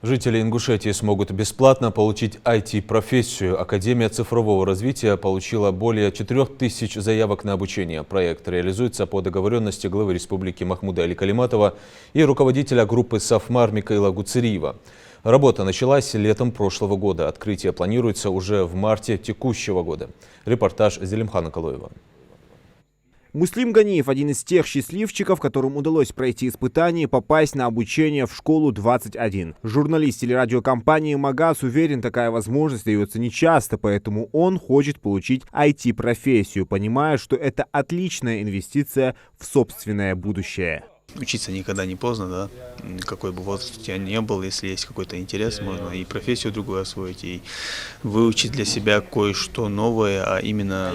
Жители Ингушетии смогут бесплатно получить IT-профессию. Академия цифрового развития получила более 4000 заявок на обучение. Проект реализуется по договоренности главы республики Махмуда Али Калиматова и руководителя группы «Сафмар» Микаила Гуцериева. Работа началась летом прошлого года. Открытие планируется уже в марте текущего года. Репортаж Зелимхана Калоева. Муслим Ганиев – один из тех счастливчиков, которым удалось пройти испытание и попасть на обучение в школу 21. Журналист телерадиокомпании «Магаз» уверен, такая возможность дается нечасто, поэтому он хочет получить IT-профессию, понимая, что это отличная инвестиция в собственное будущее. Учиться никогда не поздно, да, какой бы возраст у тебя не был, если есть какой-то интерес, можно и профессию другую освоить, и выучить для себя кое-что новое, а именно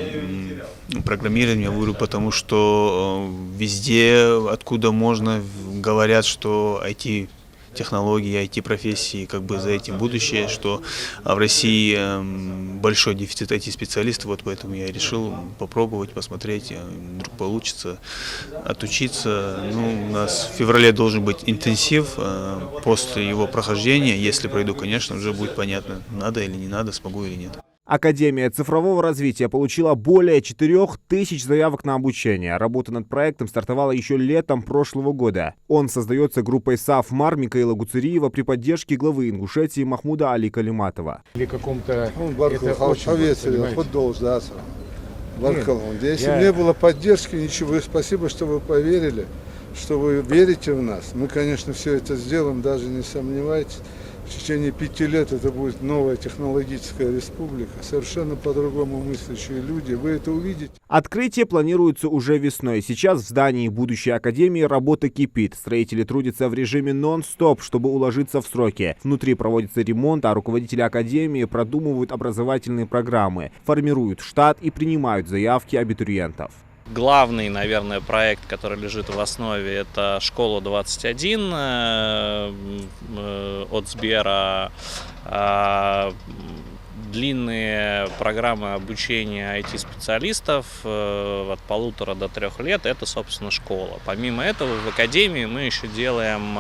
программирование я выберу, потому что везде, откуда можно, говорят, что IT-технологии, IT-профессии, как бы за этим будущее, что в России большой дефицит IT-специалистов, вот поэтому я решил попробовать, посмотреть, вдруг получится отучиться. У нас в феврале должен быть интенсив, после его прохождения, если пройду, конечно, уже будет понятно, надо или не надо, смогу или нет. Академия цифрового развития получила более 4000 заявок на обучение. Работа над проектом стартовала еще летом прошлого года. Он создается группой «Сафмар» Микаила Гуцериева при поддержке главы Ингушетии Махмуда Али Калиматова. Или каком-то... Если не было поддержки, ничего. Спасибо, что вы поверили, что вы верите в нас. Мы, конечно, все это сделаем, даже не сомневайтесь. В течение 5 лет это будет новая технологическая республика, совершенно по-другому мыслящие люди. Вы это увидите. Открытие планируется уже весной. Сейчас в здании будущей академии работа кипит. Строители трудятся в режиме нон-стоп, чтобы уложиться в сроки. Внутри проводится ремонт, а руководители академии продумывают образовательные программы, формируют штат и принимают заявки абитуриентов. Главный, наверное, проект, который лежит в основе, это школа 21 от Сбера. Длинные программы обучения IT-специалистов от 1,5 до 3 лет – это, собственно, школа. Помимо этого, в академии мы еще делаем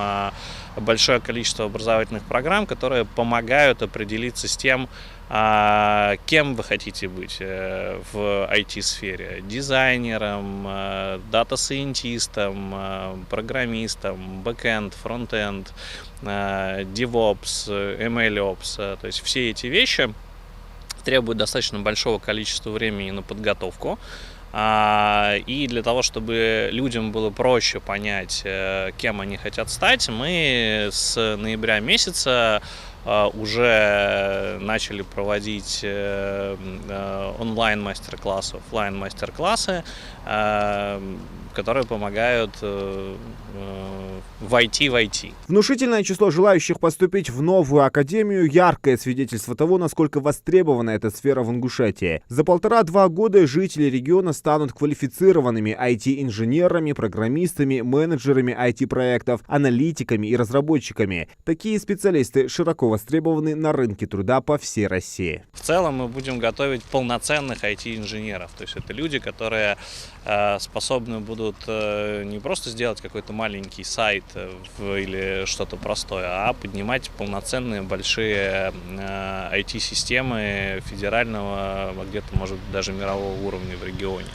большое количество образовательных программ, которые помогают определиться с тем, кем вы хотите быть в IT-сфере. Дизайнером, дата-сайентистом, программистом, бэкэнд, фронтенд, DevOps, MLOps. То есть все эти вещи требуют достаточно большого количества времени на подготовку. И для того, чтобы людям было проще понять, кем они хотят стать, мы с ноября месяца уже начали проводить онлайн-мастер-классы, офлайн-мастер-классы, которые помогают войти в IT. Внушительное число желающих поступить в новую академию – яркое свидетельство того, насколько востребована эта сфера в Ингушетии. За 1,5-2 года жители региона станут квалифицированными IT-инженерами, программистами, менеджерами IT-проектов, аналитиками и разработчиками. Такие специалисты широко востребованы на рынке труда по всей России. В целом мы будем готовить полноценных IT-инженеров. То есть это люди, которые способны будут не просто сделать какой-то маленький сайт или что-то простое, а поднимать полноценные большие IT-системы федерального, а где-то, может быть, даже мирового уровня в регионе.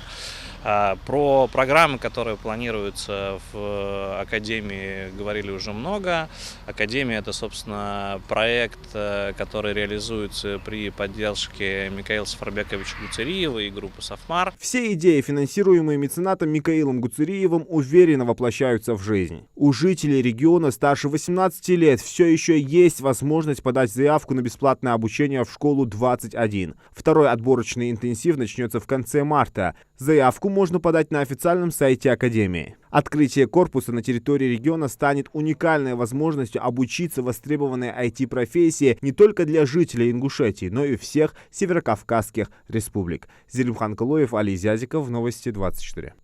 Про программы, которые планируются в Академии, говорили уже много. Академия – это, собственно, проект, который реализуется при поддержке Микаила Сафарбековича Гуцериева и группы «Сафмар». Все идеи, финансируемые меценатом Микаилом Гуцериевым, уверенно воплощаются в жизнь. У жителей региона старше 18 лет все еще есть возможность подать заявку на бесплатное обучение в школу 21. Второй отборочный интенсив начнется в конце марта. Заявку можно подать на официальном сайте Академии. Открытие корпуса на территории региона станет уникальной возможностью обучиться востребованной IT-профессии не только для жителей Ингушетии, но и всех северокавказских республик. Зелимхан Калоев, Али Зязиков, Новости 24.